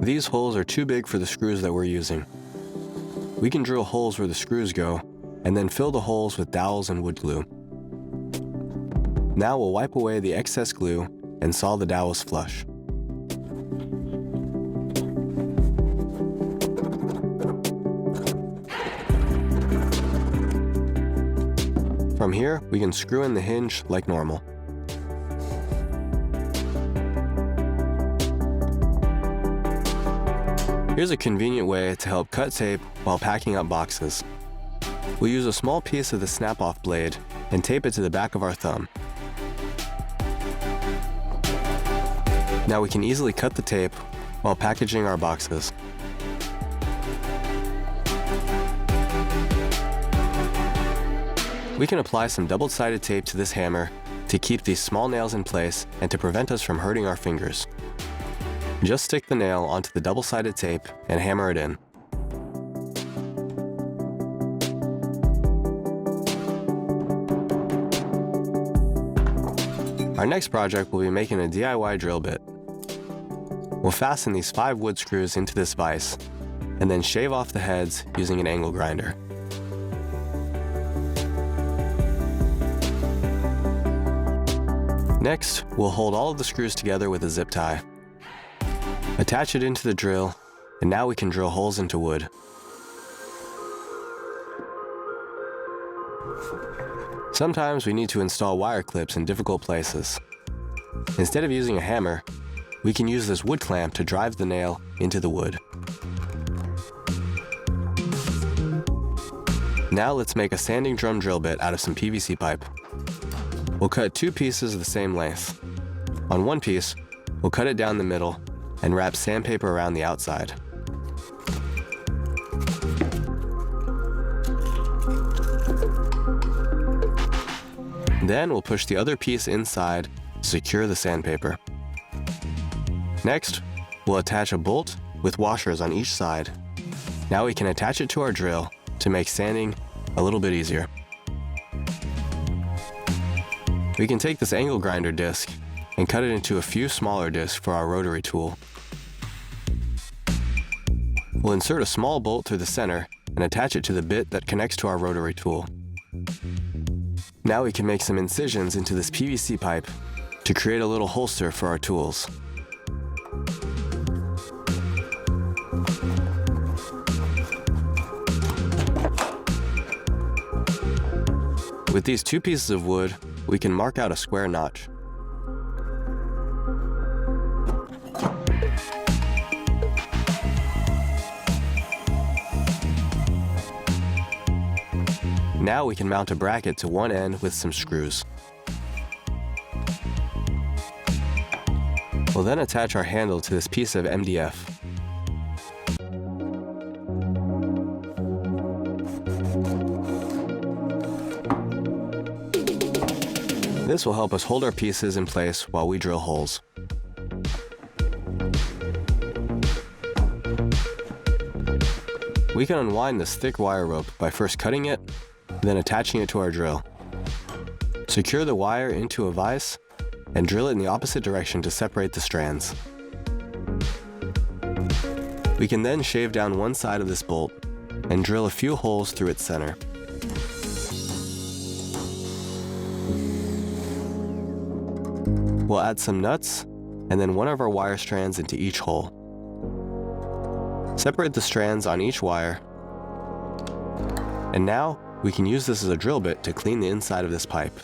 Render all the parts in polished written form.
These holes are too big for the screws that we're using. We can drill holes where the screws go, and then fill the holes with dowels and wood glue. Now we'll wipe away the excess glue and saw the dowels flush. From here, we can screw in the hinge like normal. Here's a convenient way to help cut tape while packing up boxes. We'll use a small piece of the snap-off blade and tape it to the back of our thumb. Now we can easily cut the tape while packaging our boxes. We can apply some double-sided tape to this hammer to keep these small nails in place and to prevent us from hurting our fingers. Just stick the nail onto the double-sided tape and hammer it in. Our next project will be making a DIY drill bit. We'll fasten these 5 wood screws into this vise and then shave off the heads using an angle grinder. Next, we'll hold all of the screws together with a zip tie. Attach it into the drill, and now we can drill holes into wood. Sometimes we need to install wire clips in difficult places. Instead of using a hammer, we can use this wood clamp to drive the nail into the wood. Now let's make a sanding drum drill bit out of some PVC pipe. We'll cut 2 pieces of the same length. On one piece, we'll cut it down the middle and wrap sandpaper around the outside. Then we'll push the other piece inside to secure the sandpaper. Next, we'll attach a bolt with washers on each side. Now we can attach it to our drill to make sanding a little bit easier. We can take this angle grinder disc and cut it into a few smaller discs for our rotary tool. We'll insert a small bolt through the center and attach it to the bit that connects to our rotary tool. Now we can make some incisions into this PVC pipe to create a little holster for our tools. With these 2 pieces of wood, we can mark out a square notch. Now we can mount a bracket to one end with some screws. We'll then attach our handle to this piece of MDF. This will help us hold our pieces in place while we drill holes. We can unwind this thick wire rope by first cutting it, then attaching it to our drill. Secure the wire into a vise and drill it in the opposite direction to separate the strands. We can then shave down one side of this bolt and drill a few holes through its center. We'll add some nuts and then one of our wire strands into each hole. Separate the strands on each wire. And now we can use this as a drill bit to clean the inside of this pipe.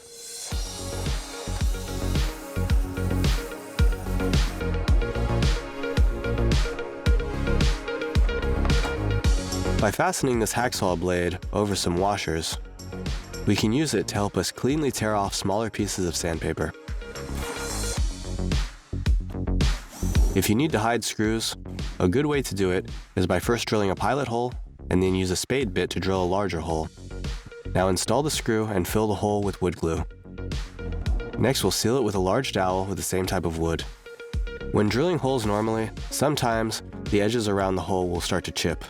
By fastening this hacksaw blade over some washers, we can use it to help us cleanly tear off smaller pieces of sandpaper. If you need to hide screws, a good way to do it is by first drilling a pilot hole and then use a spade bit to drill a larger hole. Now install the screw and fill the hole with wood glue. Next, we'll seal it with a large dowel with the same type of wood. When drilling holes normally, sometimes the edges around the hole will start to chip.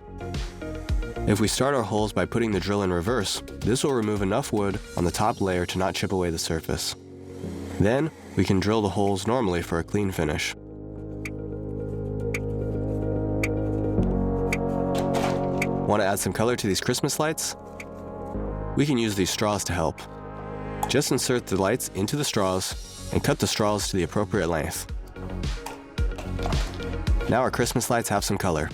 If we start our holes by putting the drill in reverse, this will remove enough wood on the top layer to not chip away the surface. Then, we can drill the holes normally for a clean finish. Want to add some color to these Christmas lights? We can use these straws to help. Just insert the lights into the straws and cut the straws to the appropriate length. Now our Christmas lights have some color.